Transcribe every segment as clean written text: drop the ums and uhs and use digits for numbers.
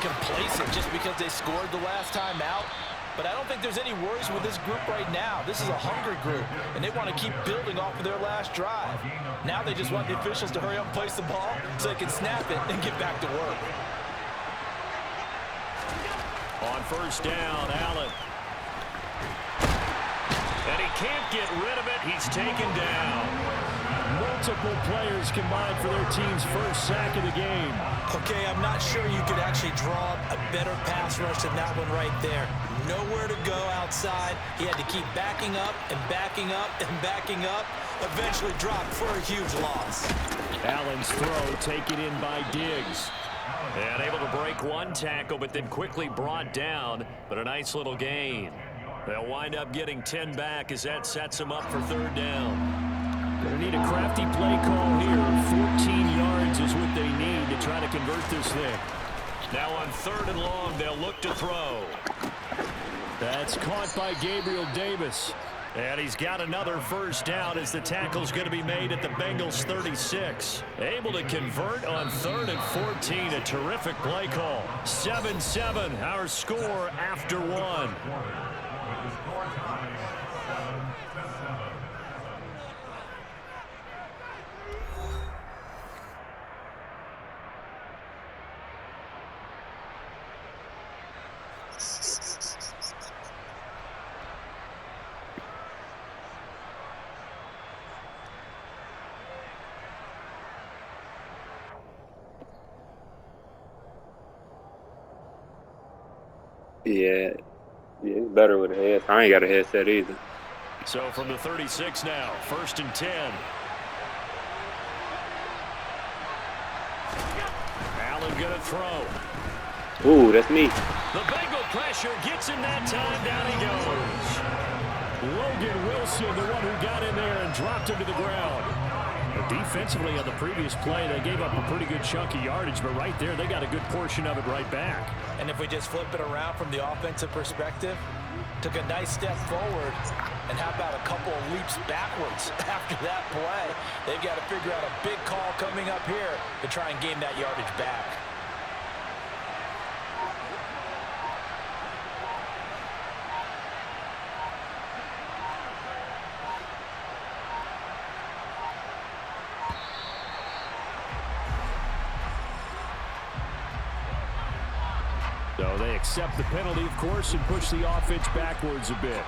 complacent just because they scored the last time out. But I don't think there's any worries with this group right now. This is a hungry group, and they want to keep building off of their last drive. Now they just want the officials to hurry up and place the ball so they can snap it and get back to work. On first down, Allen. And he can't get rid of it. He's taken down. Multiple players combined for their team's first sack of the game. Okay, I'm not sure you could actually draw a better pass rush than that one right there. Nowhere to go outside. He had to keep backing up and backing up and backing up. Eventually dropped for a huge loss. Allen's throw taken in by Diggs. And able to break one tackle, but then quickly brought down. But a nice little gain. They'll wind up getting 10 back as that sets them up for third down. Going to need a crafty play call here. 14 yards is what they need to try to convert this thing. Now on third and long, they'll look to throw. That's caught by Gabriel Davis. And he's got another first down as the tackle's going to be made at the Bengals 36. Able to convert on third and 14. A terrific play call. 7-7, our score after one. Yeah, it's better with a headset. I ain't got a headset either. So from the 36 now, first and 10. Allen gonna throw. Ooh, that's me. The Bengal pressure gets him that time. Down he goes. Logan Wilson, the one who got in there and dropped him to the ground. Defensively on the previous play, they gave up a pretty good chunk of yardage, but right there, they got a good portion of it right back. And if we just flip it around from the offensive perspective, took a nice step forward, and how about a couple of leaps backwards after that play? They've got to figure out a big call coming up here to try and gain that yardage back. So they accept the penalty, of course, and push the offense backwards a bit.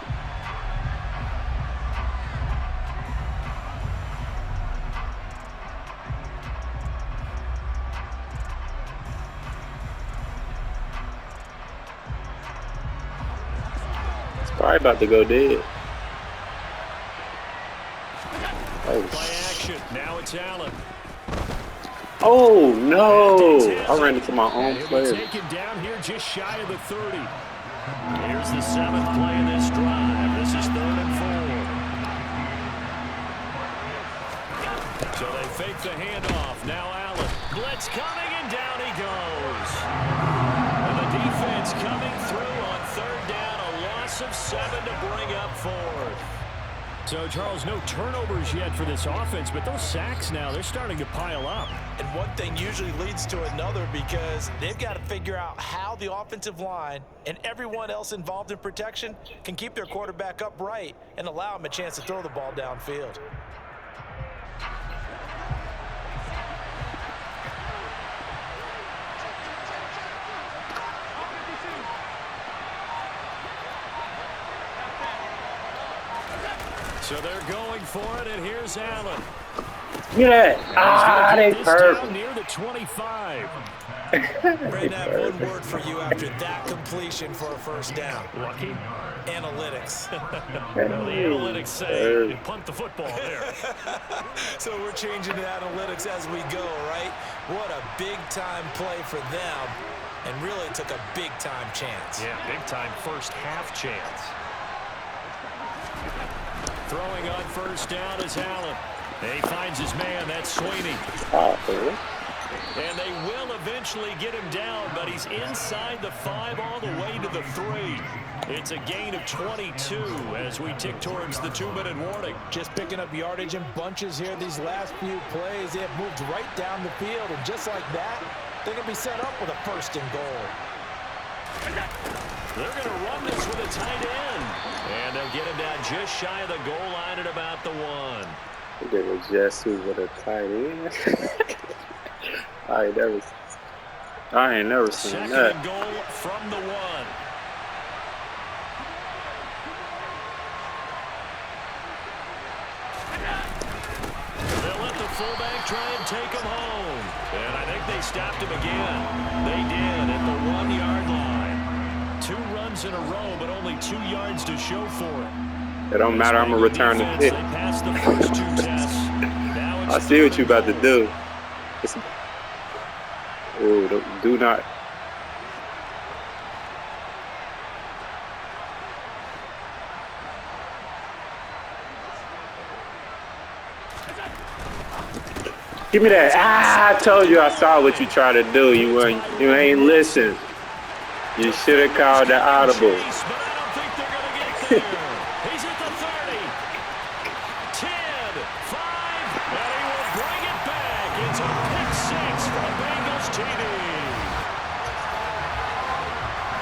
It's probably about to go dead. Play action. Now it's Allen. Oh, no. I ran into my own player. Taken down here just shy of the 30. Here's the 7th play of this drive. This is 3rd and 4. So they fake the handoff. Now Allen. Blitz coming, and down he goes. And the defense coming through on 3rd down. A loss of 7 to bring up 4th. So, Charles, no turnovers yet for this offense, but those sacks now, they're starting to pile up. And one thing usually leads to another because they've got to figure out how the offensive line and everyone else involved in protection can keep their quarterback upright and allow him a chance to throw the ball downfield. So they're going for it, and here's Allen. Yeah. Ah, they perfect. Near the 25. Brandon, I have one word for you after that completion for a first down. Lucky? Analytics. Well, the analytics say you punt the football there. So we're changing to analytics as we go, right? What a big-time play for them, and really took a big-time chance. Yeah, big-time first half chance. Throwing on first down is Allen. He finds his man. That's Sweeney. And they will eventually get him down, but he's inside the 5 all the way to the 3. It's a gain of 22 as we tick towards the 2-minute warning. Just picking up yardage in bunches here these last few plays. They have moved right down the field, and just like that, They can be set up with a 1st and goal. They're going to run this with a tight end. And they'll get him down just shy of the goal line at about the 1. They were just with a tight end. I ain't never seen Second that. and goal from the 1. They'll let the fullback try and take him home. And I think they stopped him again. They did at the 1-yard line. 2 runs in a row, but only 2 yards to show for it. It don't matter. I'm going to return the pick. I see what you about to do. Oh, do not. Give me that. I told you I saw what you tried to do. You ain't listen. You should have called the audible.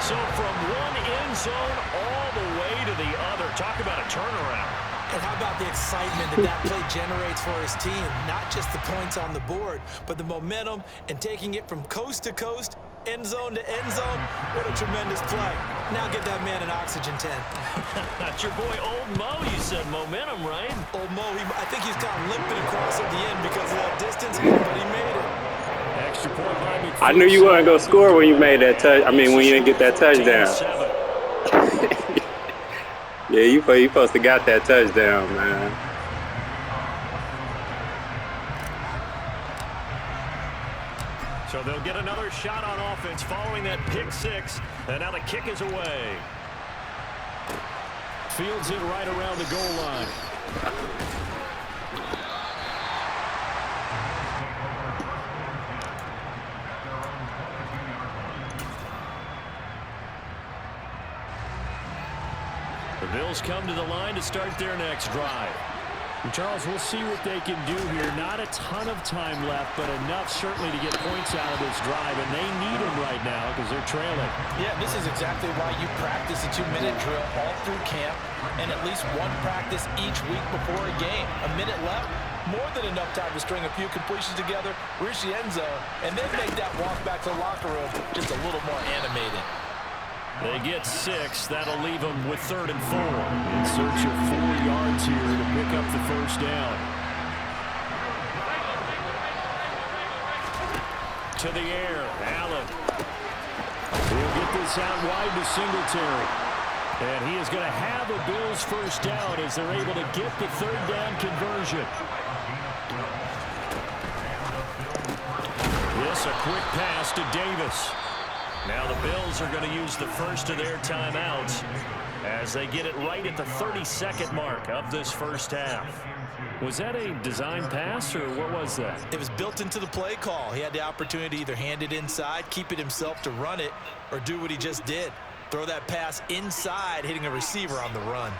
So from one end zone all the way to the other. Talk about a turnaround. And how about the excitement that play generates for his team? Not just the points on the board, but the momentum and taking it from coast to coast, end zone to end zone. What a tremendous play. Now get that man an oxygen tent. That's your boy Old Mo. You said momentum, right? Old Mo, I think he's kind of limping across at the end because of that distance, but he made it. Extra point by McPherson. I knew you weren't going to score when you made that touch. I mean, when you didn't get that touchdown. Yeah, you supposed to got that touchdown, man. So they'll get another shot on offense following that pick 6. And now the kick is away. Fields it right around the goal line. The Bills come to the line to start their next drive. Charles, we'll see what they can do here. Not a ton of time left, but enough certainly to get points out of this drive, and they need them right now because they're trailing. Yeah, this is exactly why you practice a 2-minute drill all through camp and at least one practice each week before a game. A minute left, more than enough time to string a few completions together, reach the end zone, and then make that walk back to the locker room just a little more animated. They get 6. That'll leave them with 3rd and 4. In search of 4 yards here to pick up the first down. To the air, Allen. He'll get this out wide to Singletary. And he is going to have a Bills first down as they're able to get the 3rd down conversion. This a quick pass to Davis. Now the Bills are going to use the first of their timeouts as they get it right at the 32nd mark of this first half. Was that a design pass, or what was that? It was built into the play call. He had the opportunity to either hand it inside, keep it himself to run it, or do what he just did. Throw that pass inside, hitting a receiver on the run.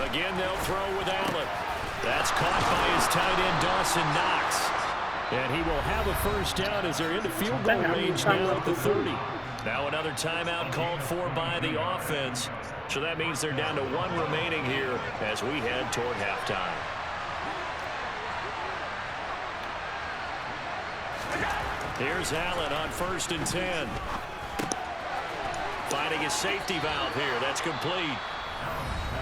Again, they'll throw with Allen. That's caught by his tight end, Dawson Knox. And he will have a first down as they're into field goal range now at the 30. Now another timeout called for by the offense. So that means they're down to 1 remaining here as we head toward halftime. Here's Allen on 1st and 10. Finding his safety valve here. That's complete.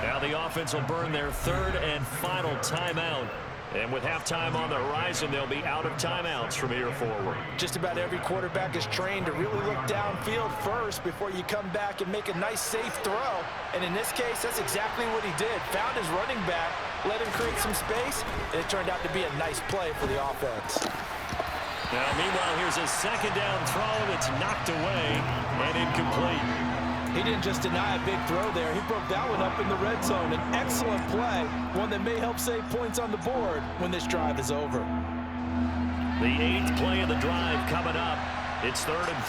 Now the offense will burn their 3rd and final timeout. And with halftime on the horizon, they'll be out of timeouts from here forward. Just about every quarterback is trained to really look downfield first before you come back and make a nice, safe throw. And in this case, that's exactly what he did. Found his running back, let him create some space, and it turned out to be a nice play for the offense. Now, meanwhile, here's a 2nd down throw that's knocked away and incomplete. He didn't just deny a big throw there. He broke that one up in the red zone. An excellent play, one that may help save points on the board when this drive is over. The 8th play of the drive coming up. It's 3rd and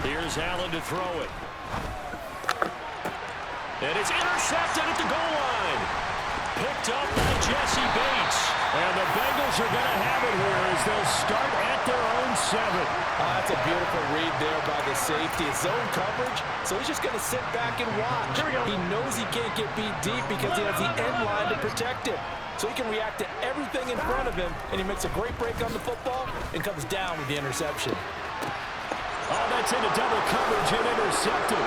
3. Here's Allen to throw it. And it's intercepted at the goal line. Picked up by Jesse Bates. And the Bengals are going to have it here as they'll start at their own 7. That's a beautiful read there by the safety. It's zone coverage, so he's just going to sit back and watch. He knows he can't get beat deep because he has the end line to protect him. So he can react to everything in front of him, and he makes a great break on the football and comes down with the interception. Oh, that's into double coverage and intercepted.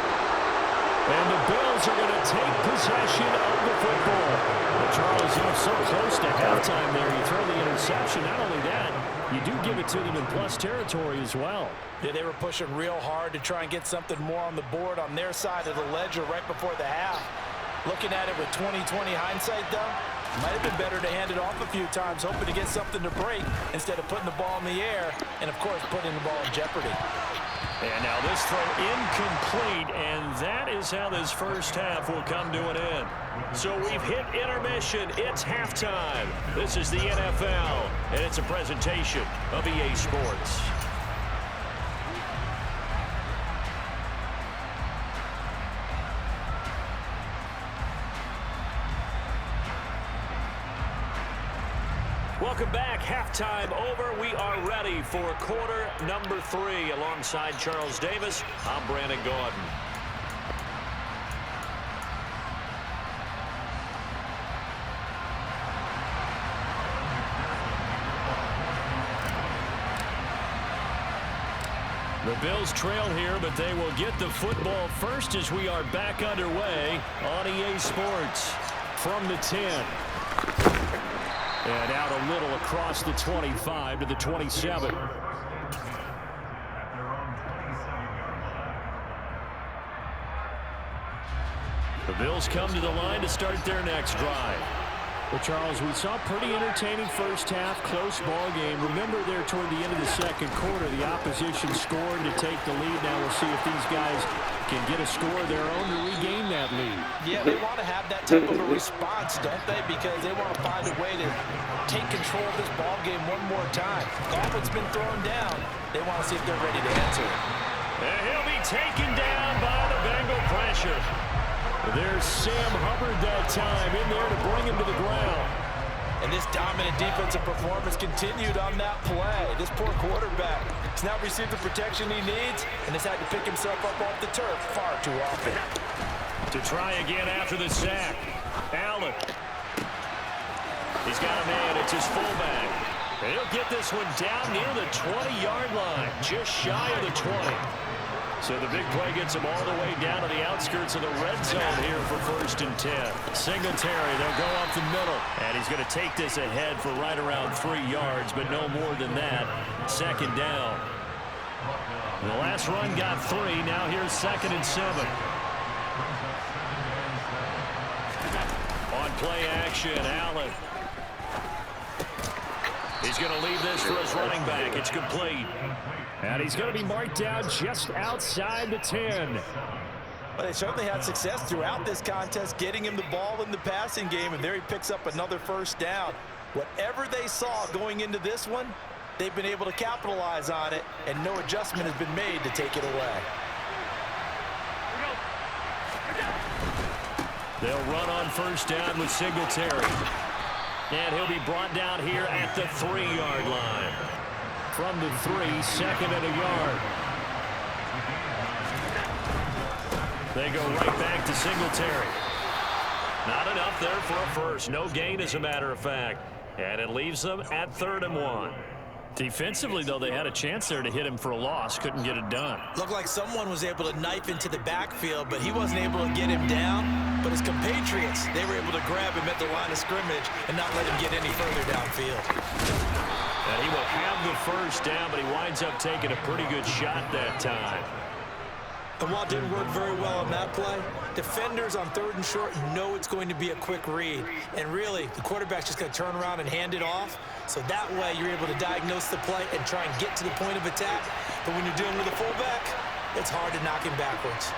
And the Bills are going to take possession of the football. But Charles, so close to halftime there. You throw the interception. Not only that, you do give it to them in plus territory as well. Yeah, they were pushing real hard to try and get something more on the board on their side of the ledger right before the half. Looking at it with 20/20 hindsight, though, might have been better to hand it off a few times, hoping to get something to break instead of putting the ball in the air and, of course, putting the ball in jeopardy. And now this throw incomplete, and that is how this first half will come to an end. So we've hit intermission. It's halftime. This is the NFL, and it's a presentation of EA Sports. Welcome back. Halftime over. We are ready for quarter number 3. Alongside Charles Davis, I'm Brandon Gaudin. The Bills trail here, but they will get the football first as we are back underway on EA Sports. From the 10. And out a little across the 25 to the 27. The Bills come to the line to start their next drive. Well, Charles, we saw a pretty entertaining first half, close ball game. Remember there toward the end of the second quarter, the opposition scored to take the lead. Now we'll see if these guys can get a score of their own to regain that lead. Yeah, they want to have that type of a response, don't they? Because they want to find a way to take control of this ball game one more time. Gauntlet's been thrown down. They want to see if they're ready to answer it. And he'll be taken down by the Bengal pressure. There's Sam Hubbard that time in there to bring him to the ground. And this dominant defensive performance continued on that play. This poor quarterback has now received the protection he needs and has had to pick himself up off the turf far too often. To try again after the sack. Allen. He's got a man. It's his fullback. And he'll get this one down near the 20-yard line. Just shy of the 20. So the big play gets him all the way down to the outskirts of the red zone here for 1st and 10. Singletary, they'll go up the middle. And he's going to take this ahead for right around 3 yards, but no more than that. 2nd down. The last run got 3. Now here's 2nd and 7. On play action, Allen. He's going to leave this for his running back. It's complete. And he's going to be marked down just outside the 10. Well, they certainly had success throughout this contest getting him the ball in the passing game, and there he picks up another 1st down. Whatever they saw going into this one, they've been able to capitalize on it, and no adjustment has been made to take it away. They'll run on 1st down with Singletary. And he'll be brought down here at the 3-yard line. From the 3, 2nd and a yard. They go right back to Singletary. Not enough there for a 1st. No gain, as a matter of fact. And it leaves them at 3rd and 1. Defensively, though, they had a chance there to hit him for a loss. Couldn't get it done. Looked like someone was able to knife into the backfield, but he wasn't able to get him down. But his compatriots, they were able to grab him at the line of scrimmage and not let him get any further downfield. And he will have the 1st down, but he winds up taking a pretty good shot that time. And while it didn't work very well on that play, defenders on 3rd and short know it's going to be a quick read. And really, the quarterback's just going to turn around and hand it off. So that way, you're able to diagnose the play and try and get to the point of attack. But when you're dealing with a fullback, it's hard to knock him backwards.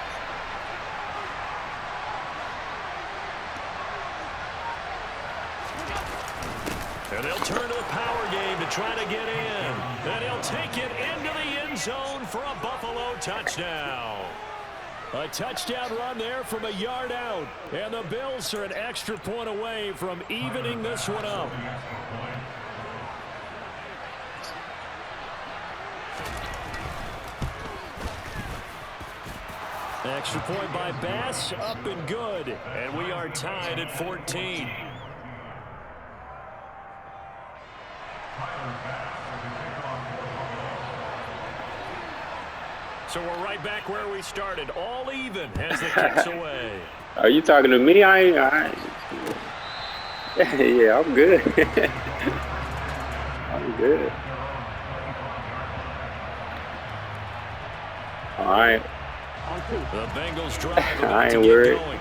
And they'll turn to the power game to try to get in. And he'll take it into the end zone for a Buffalo touchdown. A touchdown run there from a yard out. And the Bills are an extra point away from evening this one up. Extra point by Bass, up and good. And we are tied at 14. So we're right back where we started, all even as the kicks away. Are you talking to me? Yeah, I'm good. I'm good. All right. The Bengals drive I to ain't get worried. going.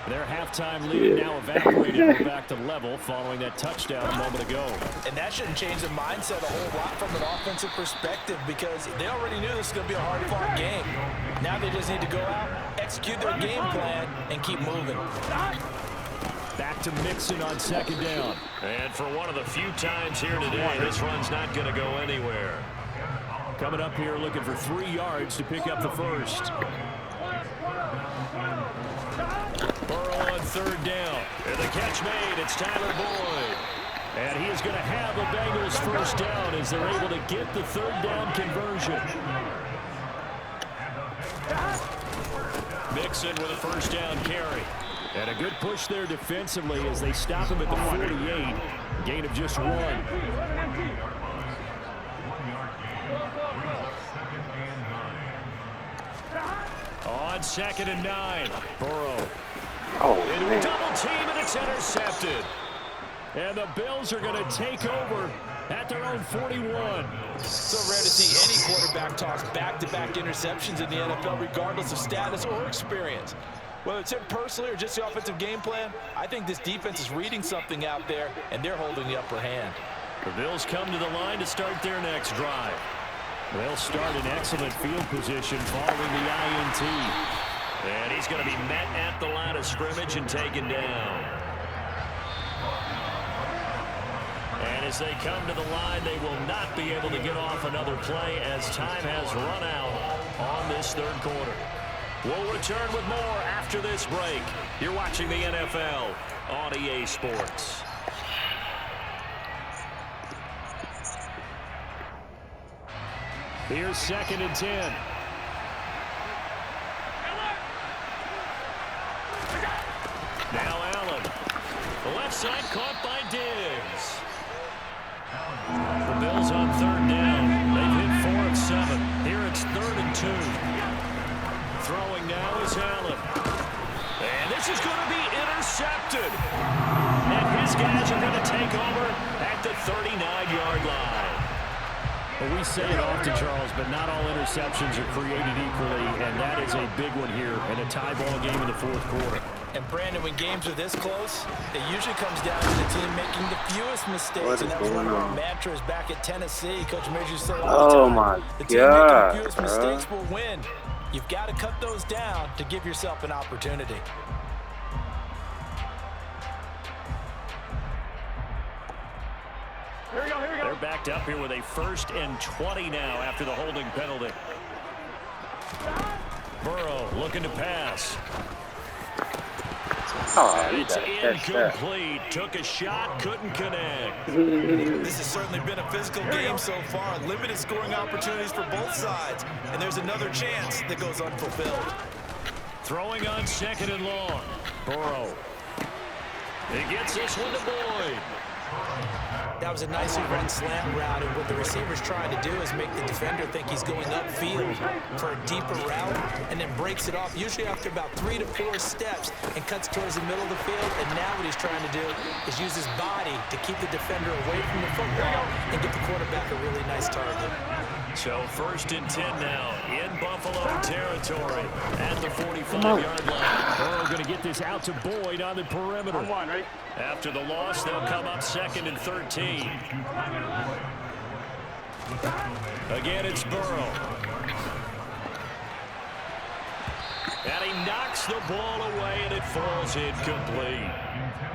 Their halftime lead now evaporated. We're back to level following that touchdown a moment ago. And that shouldn't change the mindset a whole lot from an offensive perspective because they already knew this was going to be a hard-fought game. Now they just need to go out, execute their game plan, and keep moving. Back to Mixon on second down. And for one of the few times here today, this run's not going to go anywhere. Coming up here looking for 3 yards to pick up the first. Burrow on third down. And the catch made. It's Tyler Boyd. And he is going to have the Bengals first down as they're able to get the third down conversion. Mixon with a first down carry. And a good push there defensively as they stop him at the 48. Gain of just 1. On second and 9. Burrow. Oh, Into a man. double team, and it's intercepted. And the Bills are going to take over at their own 41. So rare to see any quarterback toss back-to-back interceptions in the NFL, regardless of status or experience. Whether it's him personally or just the offensive game plan, I think this defense is reading something out there, and they're holding the upper hand. The Bills come to the line to start their next drive. They'll start in excellent field position following the INT. And he's going to be met at the line of scrimmage and taken down. And as they come to the line, they will not be able to get off another play as time has run out on this third quarter. We'll return with more after this break. You're watching the NFL on EA Sports. Here's second and 10. Now Allen. The left side caught by Diggs. The Bills on third down. They've hit 4 of 7. Here it's third and 2. Throwing now is Allen. And this is going to be intercepted. And his guys are going to take over at the 39-yard line. Well, we say it often, Charles, but not all interceptions are created equally, and that is a big one here in a tie ball game in the fourth quarter. And Brandon, when games are this close, it usually comes down to the team making the fewest mistakes, and that was one of our mantras back at Tennessee. Coach Major used to say all the time, my the team making the fewest mistakes will win. You've got to cut those down to give yourself an opportunity. They're backed up here with a 1st and 20 now after the holding penalty. Burrow looking to pass. Oh, It's incomplete. Took a shot, couldn't connect. This has certainly been a physical game so far. Limited scoring opportunities for both sides. And there's another chance that goes unfulfilled. Throwing on second and long. Burrow. He gets this one to Boyd. That was a nicely run slant route, and what the receiver's trying to do is make the defender think he's going upfield for a deeper route, and then breaks it off, usually after about 3 to 4 steps, and cuts towards the middle of the field. And now what he's trying to do is use his body to keep the defender away from the football and get the quarterback a really nice target. So 1st and 10 now in Buffalo territory at the 45-yard line. Burrow going to get this out to Boyd on the perimeter. After the loss, they'll come up 2nd and 13. Again, it's Burrow. And he knocks the ball away, and it falls incomplete.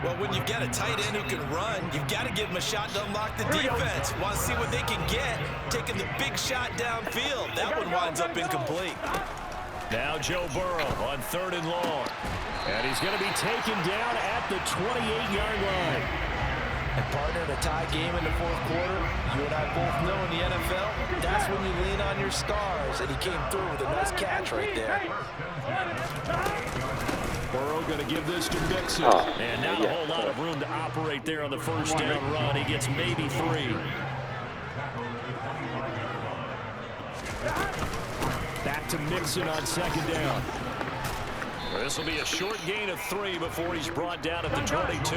Well, when you've got a tight end who can run, you've got to give him a shot to unlock the defense. Want to see what they can get, taking the big shot downfield. That one winds up incomplete. Now Joe Burrow on 3rd and long. And he's going to be taken down at the 28-yard line. And partner, in a tie game in the 4th quarter, you and I both know in the NFL, that's when you lean on your stars. And he came through with a nice catch right there. Burrow going to give this to Mixon. And not a whole lot of room to operate there on the 1st down run. He gets maybe 3. Back to Mixon on 2nd down. This will be a short gain of 3 before he's brought down at the 22.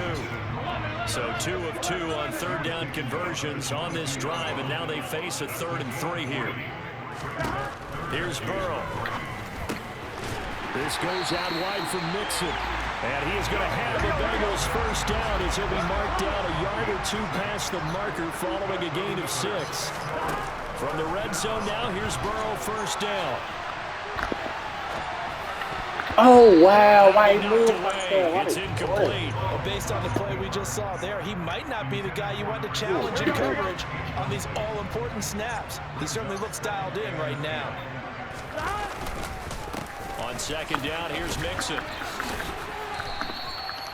So 2 of 2 on 3rd down conversions on this drive, and now they face a 3rd and 3 here. Here's Burrow. This goes out wide for Mixon. And he is going to have the Bengals 1st down as he'll be marked down a yard or 2 past the marker following a gain of 6. From the red zone now, here's Burrow 1st down. Oh, wow. Why he moved? It's incomplete. Well, based on the play we just saw there, he might not be the guy you want to challenge in coverage on these all-important snaps. He certainly looks dialed in right now. On 2nd down, here's Mixon.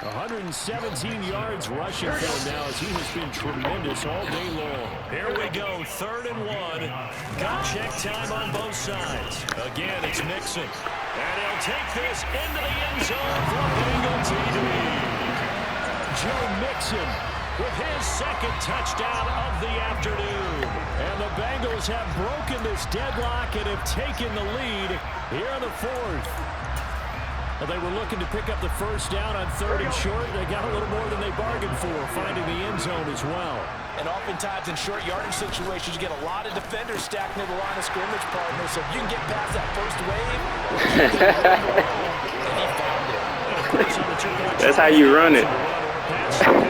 117 yards rushing for him now as he has been tremendous all day long. Here we go, 3rd and 1. Got check time on both sides. Again, it's Mixon. And he'll take this into the end zone for Bengal TD. Joe Mixon with his 2nd touchdown of the afternoon. And the Bengals have broken this deadlock and have taken the lead here in the 4th. Well, they were looking to pick up the 1st down on 3rd and short. They got a little more than they bargained for, finding the end zone as well. And oftentimes in short yardage situations, you get a lot of defenders stacked near the line of scrimmage, partner. So if you can get past that first wave, that's how you run it. Felt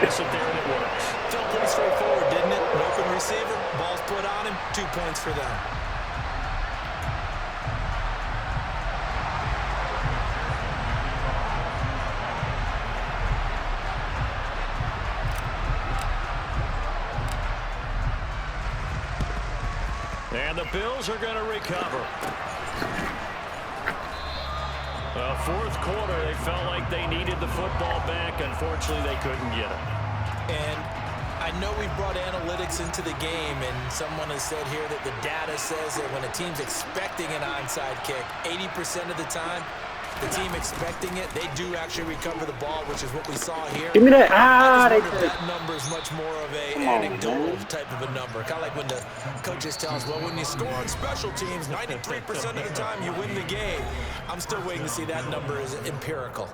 pretty straightforward, didn't it? An open receiver, ball's put on him, 2 points for them. And the Bills are going to recover. 4th quarter, they felt like they needed the football back. Unfortunately, they couldn't get it. And I know we brought analytics into the game, and someone has said here that the data says that when a team's expecting an onside kick, 80% of the time, the team expecting it, they do actually recover the ball, which is what we saw here. Give me that. That number is much more of an anecdotal type of a number. Kind of like when the coaches tell us, well, when you score on special teams, 93% of the time you win the game. I'm still waiting to see that number is empirical.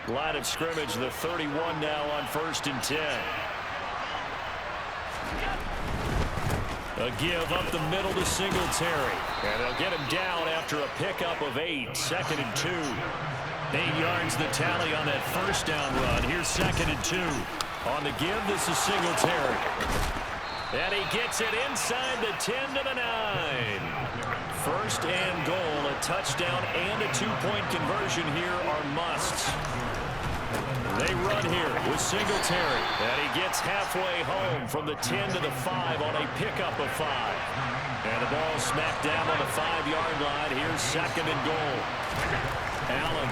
Line of scrimmage, the 31 now on 1st and 10. A give up the middle to Singletary. And they'll get him down after a pickup of 8. 2nd and 2. 8 yards the tally on that 1st down run. Here's 2nd and 2. On the give, this is Singletary. And he gets it inside the 10 to the 9. 1st and goal. A touchdown and a 2-point conversion here are musts. They run here with Singletary. And he gets halfway home from the 10 to the 5 on a pickup of 5. And the ball smacked down on the 5-yard line. Here's 2nd and goal. Allen.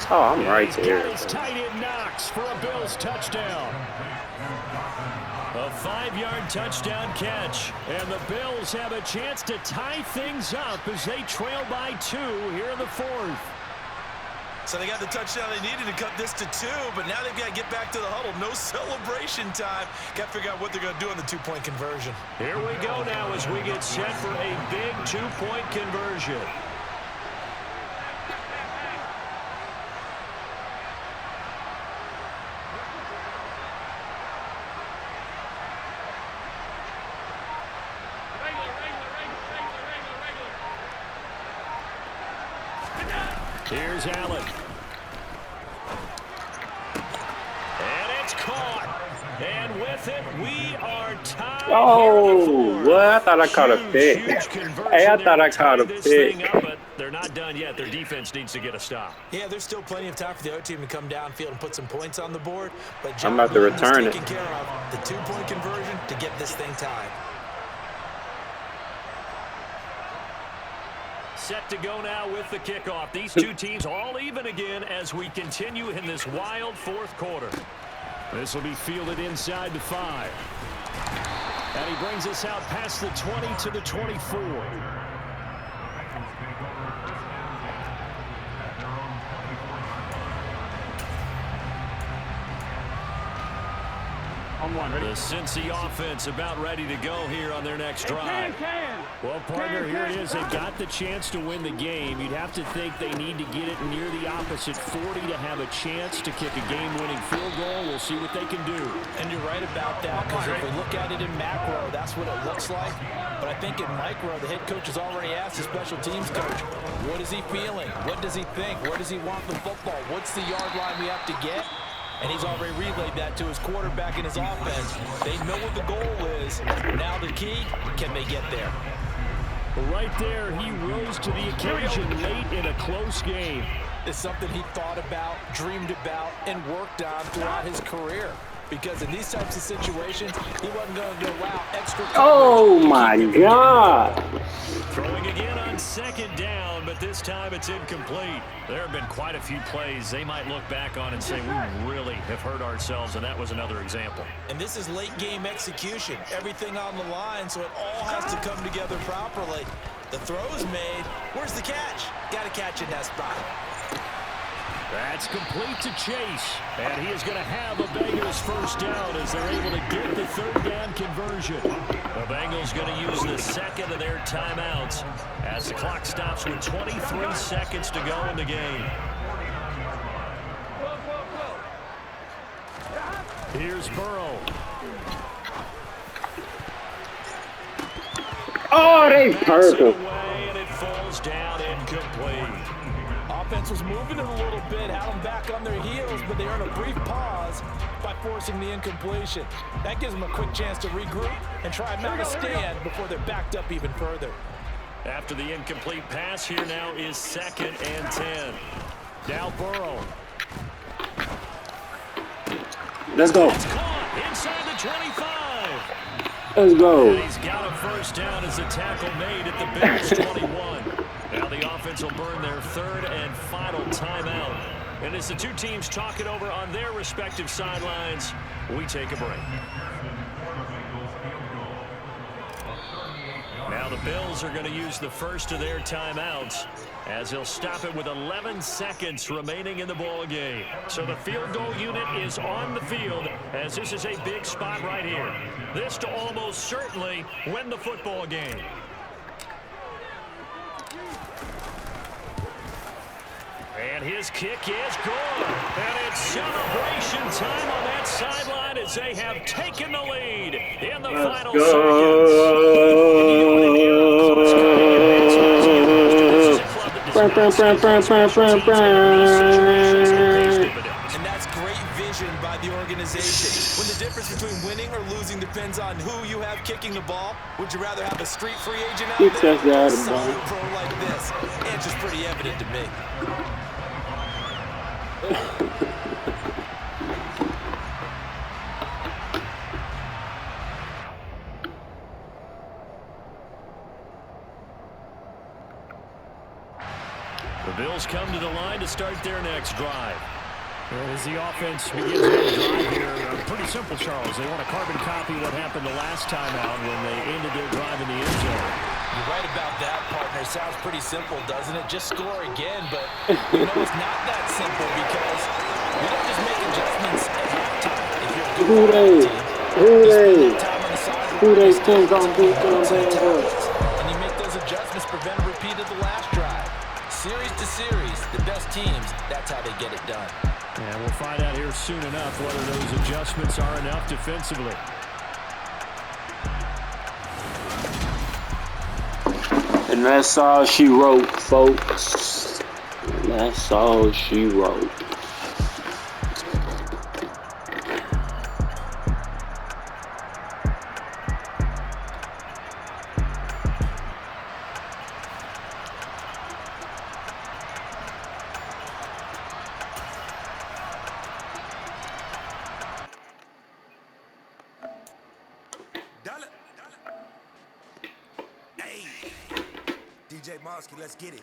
Oh, I'm right here. It's tight end Knox for a Bills touchdown. A 5-yard touchdown catch. And the Bills have a chance to tie things up as they trail by 2 here in the 4th. So they got the touchdown they needed to cut this to 2, but now they've got to get back to the huddle. No celebration time. Got to figure out what they're going to do on the 2-point conversion. Here we go now as we get set for a big 2-point conversion. Here's Allen. And it's caught. And with it, we are tied. Oh, what? I thought I caught a pick. Hey, I thought I caught a pick. But they're not done yet. Their defense needs to get a stop. Yeah, there's still plenty of time for the other team to come downfield and put some points on the board. But I'm about to return it. Taking care of the 2-point conversion to get this thing tied. set to go now with the kickoff. These two teams all even again as we continue in this wild fourth quarter. This will be fielded inside the 5. And he brings us out past the 20 to the 24. The Cincy offense about ready to go here on their next drive. Well, partner, here it is. They got the chance to win the game. You'd have to think they need to get it near the opposite 40 to have a chance to kick a game-winning field goal. We'll see what they can do. And you're right about that, because if we look at it in macro, that's what it looks like. But I think in micro, the head coach has already asked the special teams coach, what is he feeling? What does he think? Where does he want the football? What's the yard line we have to get? And he's already relayed that to his quarterback and his offense. They know what the goal is. Now the key, can they get there? Right there, he rose to the occasion late in a close game. It's something he thought about, dreamed about, and worked on throughout his career. Because in these types of situations, he wasn't going to allow extra coverage. Oh, my God. Throwing again on second down, but this time it's incomplete. There have been quite a few plays they might look back on and say, we really have hurt ourselves, and that was another example. And this is late game execution. Everything on the line, so it all has to come together properly. The throw's made. Where's the catch? Got to catch in that spot. That's complete to Chase. And he is going to have a Bengals first down as they're able to get the third down conversion. The Bengals going to use the second of their timeouts as the clock stops with 23 seconds to go in the game. Here's Burrow. Oh, they purple. Away, and it falls down incomplete. Offense was moving it a little bit, had them back on their heels, but they earned a brief pause by forcing the incompletion. That gives them a quick chance to regroup and try and mount a stand before they're backed up even further. After the incomplete pass, here now is 2nd and 10. Now Burrow. Let's go. It's caught inside the 25. Let's go. And he's got a first down as the tackle made at the Bills 21. Now the offense will burn their third and final timeout. And as the two teams talk it over on their respective sidelines, we take a break. Now the Bills are going to use the first of their timeouts as they'll stop it with 11 seconds remaining in the ball game. So the field goal unit is on the field as this is a big spot right here. This to almost certainly win the football game. And his kick is good. And it's celebration time on that sideline as they have taken the lead in the final seconds. And that's great vision by the organization. When the difference between winning or losing depends on who you have kicking the ball, would you rather have a street free agent out there or a solid pro like this? The answer's pretty evident to me. The Bills come to the line to start their next drive. As the offense begins their drive here, pretty simple, Charles. They want to carbon copy what happened the last time out when they ended their drive in the end zone. You're right about that, partner. Sounds pretty simple, doesn't it? Just score again, but you know it's not that simple because you don't just make adjustments at halftime. If you're a good team, Who they think gonna beat them Bengals? And you make those adjustments, prevent a repeat of the last drive. Series to series, the best teams, that's how they get it done. And we'll find out here soon enough whether those adjustments are enough defensively. And that's all she wrote, folks. That's all she wrote. Mosky, let's get it.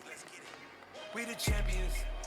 We the champions.